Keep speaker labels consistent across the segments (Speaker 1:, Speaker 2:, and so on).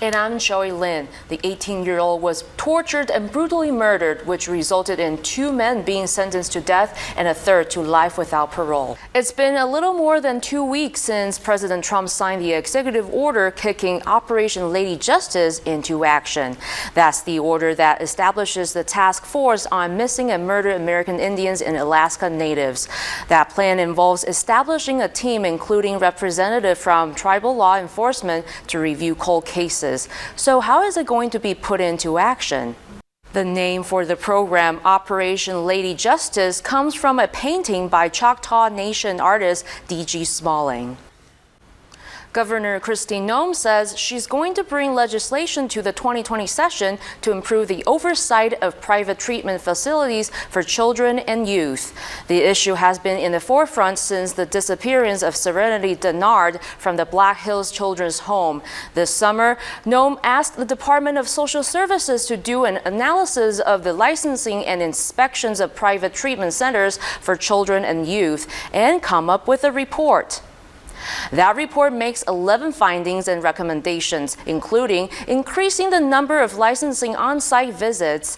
Speaker 1: And I'm Joey Lin. The 18-year-old was tortured and brutally murdered, which resulted in 2 men being sentenced to death and a third to life without parole. It's been a little more than 2 weeks since President Trump signed the executive order kicking Operation Lady Justice into action. That's the order that establishes the task force on missing and murdered American Indians and Alaska Natives. That plan involves establishing a team including representatives from tribal law enforcement to review cold cases. So how is it going to be put into action? The name for the program, Operation Lady Justice, comes from a painting by Choctaw Nation artist D.G. Smalling. Governor Kristi Noem says she's going to bring legislation to the 2020 session to improve the oversight of private treatment facilities for children and youth. The issue has been in the forefront since the disappearance of Serenity Denard from the Black Hills Children's Home. This summer, Noem asked the Department of Social Services to do an analysis of the licensing and inspections of private treatment centers for children and youth and come up with a report. That report makes 11 findings and recommendations, including increasing the number of licensing on-site visits,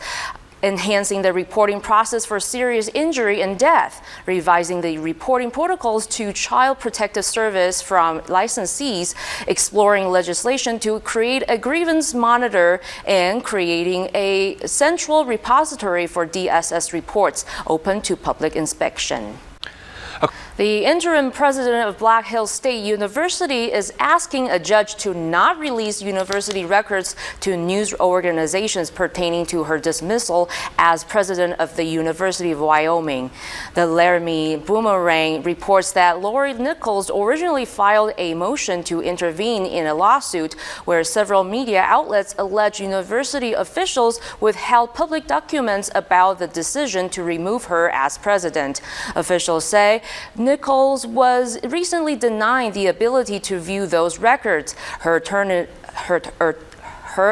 Speaker 1: enhancing the reporting process for serious injury and death, revising the reporting protocols to Child Protective Service from licensees, exploring legislation to create a grievance monitor, and creating a central repository for DSS reports open to public inspection. The interim president of Black Hills State University is asking a judge to not release university records to news organizations pertaining to her dismissal as president of the University of Wyoming. The Laramie Boomerang reports that Lori Nichols originally filed a motion to intervene in a lawsuit where several media outlets allege university officials withheld public documents about the decision to remove her as president. Officials say Nichols was recently denied the ability to view those records. Her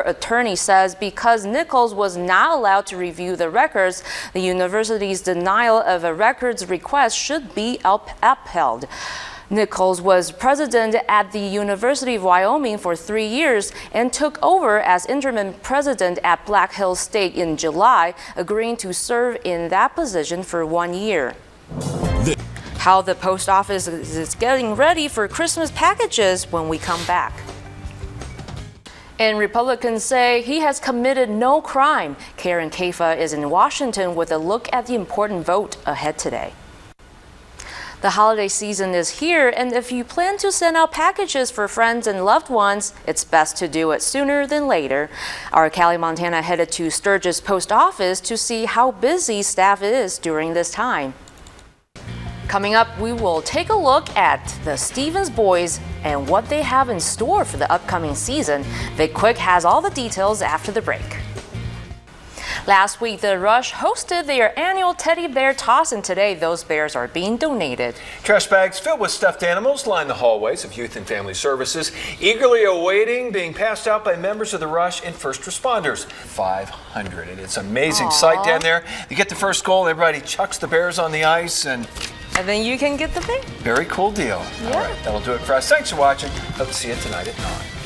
Speaker 1: attorney says because Nichols was not allowed to review the records, the university's denial of a records request should be upheld. Nichols was president at the University of Wyoming for 3 years and took over as interim president at Black Hills State in July, agreeing to serve in that position for 1 year. How the post office is getting ready for Christmas packages when we come back. And Republicans say he has committed no crime. Karen Caifa is in Washington with a look at the important vote ahead today. The holiday season is here, and if you plan to send out packages for friends and loved ones, it's best to do it sooner than later. Our Cali Montana headed to Sturgis Post Office to see how busy staff is during this time. Coming up, we will take a look at the Stevens boys and what they have in store for the upcoming season. Vic Quick has all the details after the break. Last week, the Rush hosted their annual teddy bear toss, and today those bears are being donated.
Speaker 2: Trash bags filled with stuffed animals line the hallways of Youth and Family Services, eagerly awaiting being passed out by members of the Rush and first responders. 500, and it's an amazing sight down there. You get the first goal, everybody chucks the bears on the ice, and
Speaker 1: then you can get the thing.
Speaker 2: Very cool deal.
Speaker 1: Yeah.
Speaker 2: All right, that'll do it for us. Thanks for watching. Hope to see you tonight at 9.